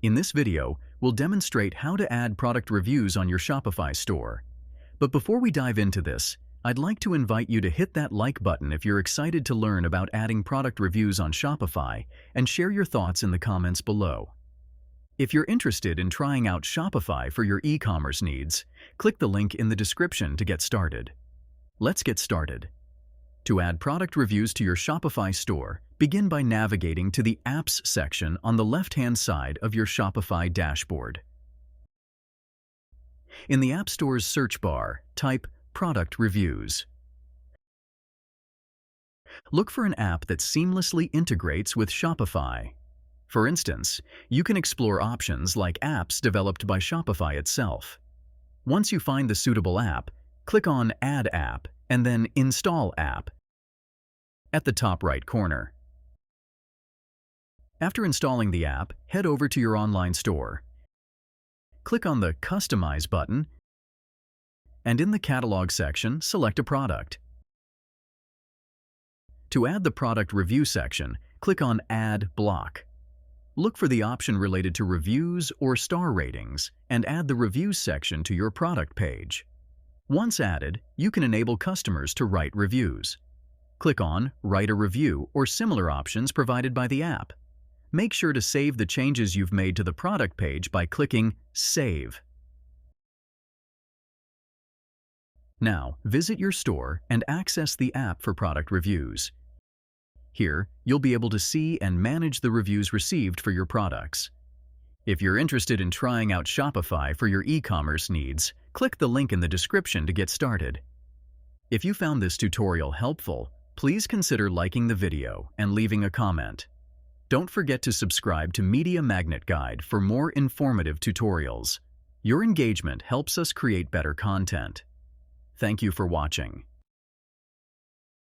In this video, we'll demonstrate how to add product reviews on your Shopify store. But before we dive into this, I'd like to invite you to hit that like button if you're excited to learn about adding product reviews on Shopify, and share your thoughts in the comments below. If you're interested in trying out Shopify for your e-commerce needs, click the link in the description to get started. Let's get started. To add product reviews to your Shopify store, begin by navigating to the Apps section on the left-hand side of your Shopify dashboard. In the App Store's search bar, type Product Reviews. Look for an app that seamlessly integrates with Shopify. For instance, you can explore options like apps developed by Shopify itself. Once you find the suitable app, click on Add App and then Install App at the top right corner. After installing the app, head over to your online store. Click on the Customize button, and in the Catalog section, select a product. To add the product review section, click on Add Block. Look for the option related to reviews or star ratings, and add the Reviews section to your product page. Once added, you can enable customers to write reviews. Click on Write a Review or similar options provided by the app. Make sure to save the changes you've made to the product page by clicking Save. Now, visit your store and access the app for product reviews. Here, you'll be able to see and manage the reviews received for your products. If you're interested in trying out Shopify for your e-commerce needs, click the link in the description to get started. If you found this tutorial helpful, please consider liking the video and leaving a comment. Don't forget to subscribe to Media Magnet Guide for more informative tutorials. Your engagement helps us create better content. Thank you for watching.